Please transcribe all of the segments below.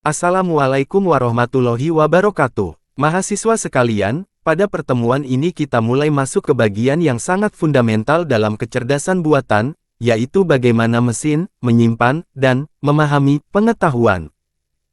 Assalamualaikum warahmatullahi wabarakatuh. Mahasiswa sekalian, pada pertemuan ini kita mulai masuk ke bagian yang sangat fundamental dalam kecerdasan buatan, yaitu bagaimana mesin menyimpan dan memahami pengetahuan.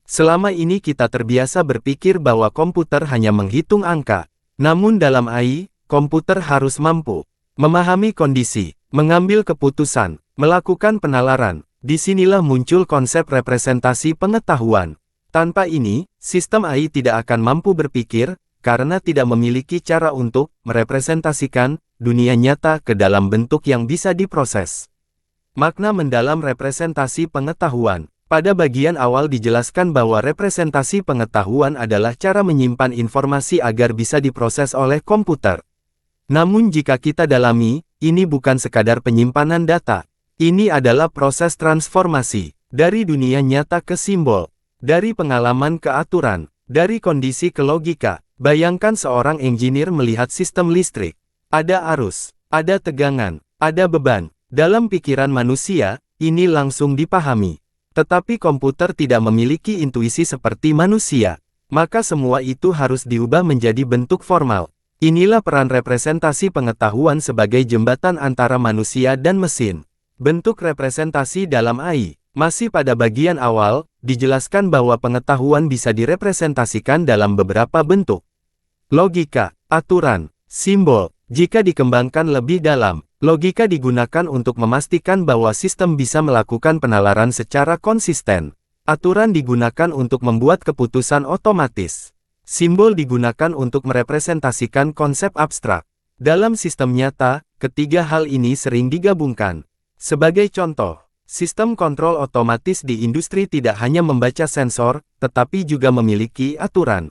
Selama ini kita terbiasa berpikir bahwa komputer hanya menghitung angka. Namun dalam AI, komputer harus mampu memahami kondisi, mengambil keputusan, melakukan penalaran. Disinilah muncul konsep representasi pengetahuan. Tanpa ini, sistem AI tidak akan mampu berpikir, karena tidak memiliki cara untuk merepresentasikan dunia nyata ke dalam bentuk yang bisa diproses. Makna mendalam representasi pengetahuan. Pada bagian awal dijelaskan bahwa representasi pengetahuan adalah cara menyimpan informasi agar bisa diproses oleh komputer. Namun jika kita dalami, ini bukan sekadar penyimpanan data. Ini adalah proses transformasi dari dunia nyata ke simbol. Dari pengalaman ke aturan, dari kondisi ke logika. Bayangkan seorang engineer melihat sistem listrik. Ada arus, ada tegangan, ada beban. Dalam pikiran manusia, ini langsung dipahami. Tetapi komputer tidak memiliki intuisi seperti manusia. Maka semua itu harus diubah menjadi bentuk formal. Inilah peran representasi pengetahuan sebagai jembatan antara manusia dan mesin. Bentuk representasi dalam AI. Masih pada bagian awal, dijelaskan bahwa pengetahuan bisa direpresentasikan dalam beberapa bentuk. Logika, aturan, simbol. Jika dikembangkan lebih dalam, logika digunakan untuk memastikan bahwa sistem bisa melakukan penalaran secara konsisten. Aturan digunakan untuk membuat keputusan otomatis. Simbol digunakan untuk merepresentasikan konsep abstrak. Dalam sistem nyata, ketiga hal ini sering digabungkan. Sebagai contoh, sistem kontrol otomatis di industri tidak hanya membaca sensor, tetapi juga memiliki aturan.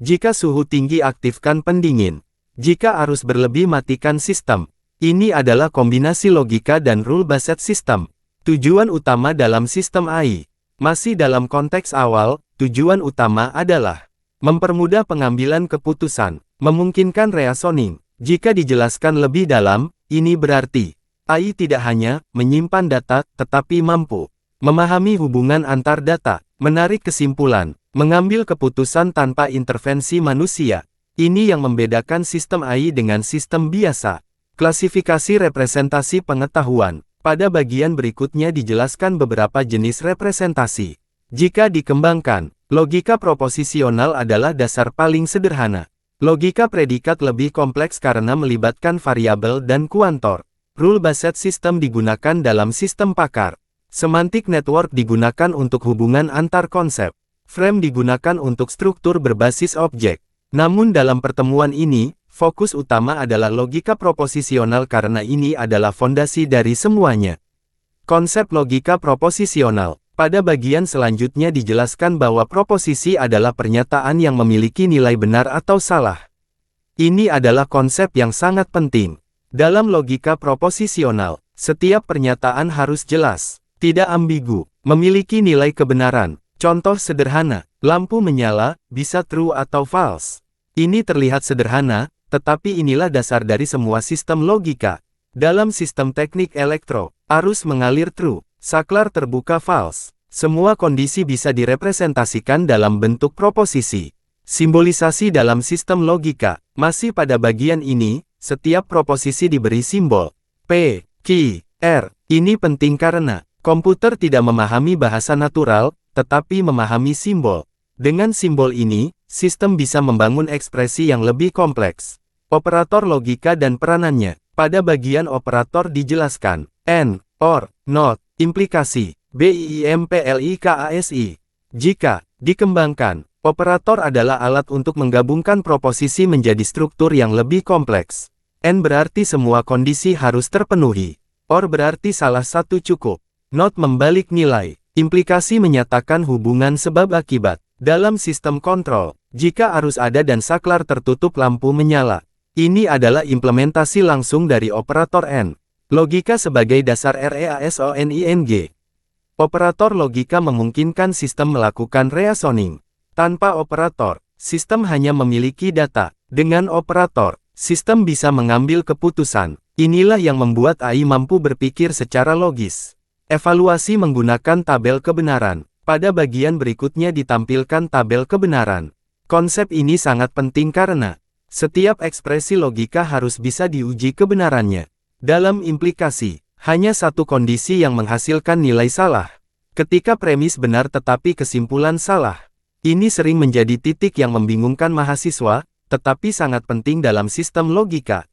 Jika suhu tinggi aktifkan pendingin. Jika arus berlebih matikan sistem. Ini adalah kombinasi logika dan rule-based system. Tujuan utama dalam sistem AI. Masih dalam konteks awal, tujuan utama adalah mempermudah pengambilan keputusan, memungkinkan reasoning. Jika dijelaskan lebih dalam, ini berarti AI tidak hanya menyimpan data, tetapi mampu memahami hubungan antar data, menarik kesimpulan, mengambil keputusan tanpa intervensi manusia. Ini yang membedakan sistem AI dengan sistem biasa. Klasifikasi representasi pengetahuan. Pada bagian berikutnya dijelaskan beberapa jenis representasi. Jika dikembangkan, logika proposisional adalah dasar paling sederhana. Logika predikat lebih kompleks karena melibatkan variabel dan kuantor. Rule-based system digunakan dalam sistem pakar. Semantic network digunakan untuk hubungan antar konsep. Frame digunakan untuk struktur berbasis objek. Namun dalam pertemuan ini, fokus utama adalah logika proposisional karena ini adalah fondasi dari semuanya. Konsep logika proposisional. Pada bagian selanjutnya dijelaskan bahwa proposisi adalah pernyataan yang memiliki nilai benar atau salah. Ini adalah konsep yang sangat penting. Dalam logika proposisional, setiap pernyataan harus jelas, tidak ambigu, memiliki nilai kebenaran. Contoh sederhana, lampu menyala, bisa true atau false. Ini terlihat sederhana, tetapi inilah dasar dari semua sistem logika. Dalam sistem teknik elektro, arus mengalir true, saklar terbuka false. Semua kondisi bisa direpresentasikan dalam bentuk proposisi. Simbolisasi dalam sistem logika. Masih pada bagian ini, setiap proposisi diberi simbol P, Q, R. Ini penting karena komputer tidak memahami bahasa natural, tetapi memahami simbol. Dengan simbol ini, sistem bisa membangun ekspresi yang lebih kompleks. Operator logika dan peranannya. Pada bagian operator dijelaskan AND, OR, NOT, implikasi, BIMPLIKASI. Jika dikembangkan, operator adalah alat untuk menggabungkan proposisi menjadi struktur yang lebih kompleks. N berarti semua kondisi harus terpenuhi. OR berarti salah satu cukup. NOT membalik nilai. Implikasi menyatakan hubungan sebab akibat. Dalam sistem kontrol, jika arus ada dan saklar tertutup lampu menyala. Ini adalah implementasi langsung dari operator N. Logika sebagai dasar reasoning. Operator logika memungkinkan sistem melakukan reasoning. Tanpa operator, sistem hanya memiliki data. Dengan operator, sistem bisa mengambil keputusan. Inilah yang membuat AI mampu berpikir secara logis. Evaluasi menggunakan tabel kebenaran. Pada bagian berikutnya ditampilkan tabel kebenaran. Konsep ini sangat penting karena setiap ekspresi logika harus bisa diuji kebenarannya. Dalam implikasi, hanya satu kondisi yang menghasilkan nilai salah. Ketika premis benar tetapi kesimpulan salah. Ini sering menjadi titik yang membingungkan mahasiswa, tetapi sangat penting dalam sistem logika.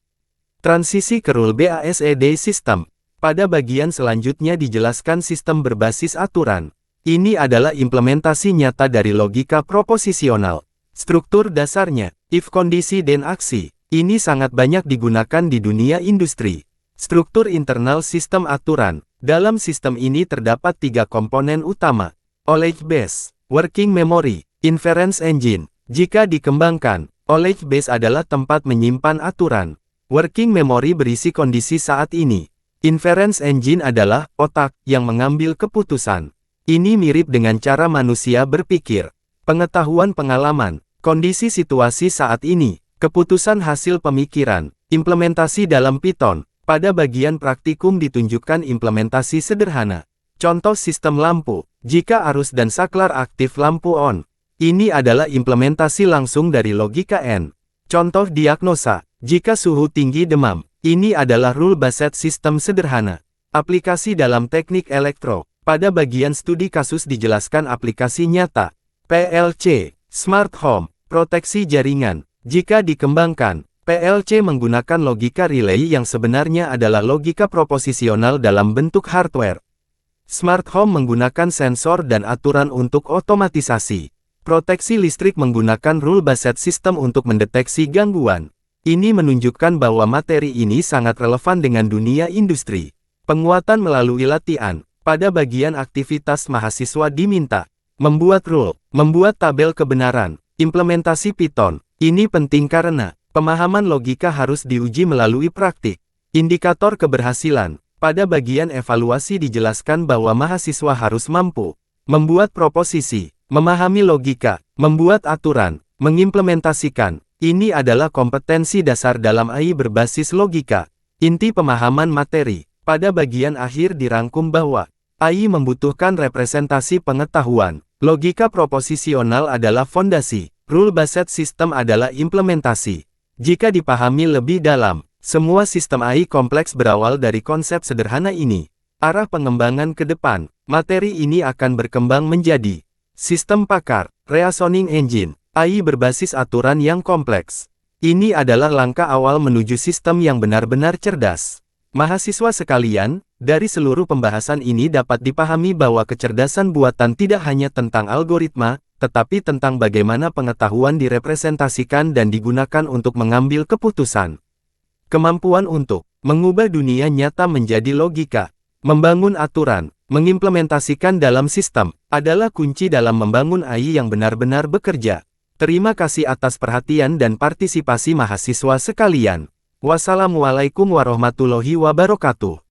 Transisi ke Rule Based System. Pada bagian selanjutnya dijelaskan sistem berbasis aturan. Ini adalah implementasi nyata dari logika proposisional. Struktur dasarnya, if kondisi dan aksi, ini sangat banyak digunakan di dunia industri. Struktur internal sistem aturan. Dalam sistem ini terdapat 3 komponen utama. Knowledge Base, Working Memory, Inference Engine. Jika dikembangkan, Knowledge Base adalah tempat menyimpan aturan. Working Memory berisi kondisi saat ini. Inference Engine adalah otak yang mengambil keputusan. Ini mirip dengan cara manusia berpikir. Pengetahuan pengalaman, kondisi situasi saat ini, keputusan hasil pemikiran, implementasi dalam Python. Pada bagian praktikum ditunjukkan implementasi sederhana. Contoh sistem lampu, jika arus dan saklar aktif lampu on. Ini adalah implementasi langsung dari logika N. Contoh diagnosa, jika suhu tinggi demam. Ini adalah rule-based system sederhana. Aplikasi dalam teknik elektro. Pada bagian studi kasus dijelaskan aplikasi nyata. PLC, Smart Home, proteksi jaringan. Jika dikembangkan, PLC menggunakan logika relay yang sebenarnya adalah logika proposisional dalam bentuk hardware. Smart Home menggunakan sensor dan aturan untuk otomatisasi. Proteksi listrik menggunakan rule-based system untuk mendeteksi gangguan. Ini menunjukkan bahwa materi ini sangat relevan dengan dunia industri. Penguatan melalui latihan. Pada bagian aktivitas mahasiswa diminta membuat rule, membuat tabel kebenaran, implementasi Python. Ini penting karena pemahaman logika harus diuji melalui praktik. Indikator keberhasilan. Pada bagian evaluasi dijelaskan bahwa mahasiswa harus mampu membuat proposisi, memahami logika, membuat aturan, mengimplementasikan. Ini adalah kompetensi dasar dalam AI berbasis logika. Inti pemahaman materi. Pada bagian akhir dirangkum bahwa AI membutuhkan representasi pengetahuan. Logika proposisional adalah fondasi. Rule-based system adalah implementasi. Jika dipahami lebih dalam, semua sistem AI kompleks berawal dari konsep sederhana ini. Arah pengembangan ke depan, materi ini akan berkembang menjadi sistem pakar, reasoning engine, AI berbasis aturan yang kompleks. Ini adalah langkah awal menuju sistem yang benar-benar cerdas. Mahasiswa sekalian, dari seluruh pembahasan ini dapat dipahami bahwa kecerdasan buatan tidak hanya tentang algoritma, tetapi tentang bagaimana pengetahuan direpresentasikan dan digunakan untuk mengambil keputusan. Kemampuan untuk mengubah dunia nyata menjadi logika, membangun aturan, mengimplementasikan dalam sistem, adalah kunci dalam membangun AI yang benar-benar bekerja. Terima kasih atas perhatian dan partisipasi mahasiswa sekalian. Wassalamualaikum warahmatullahi wabarakatuh.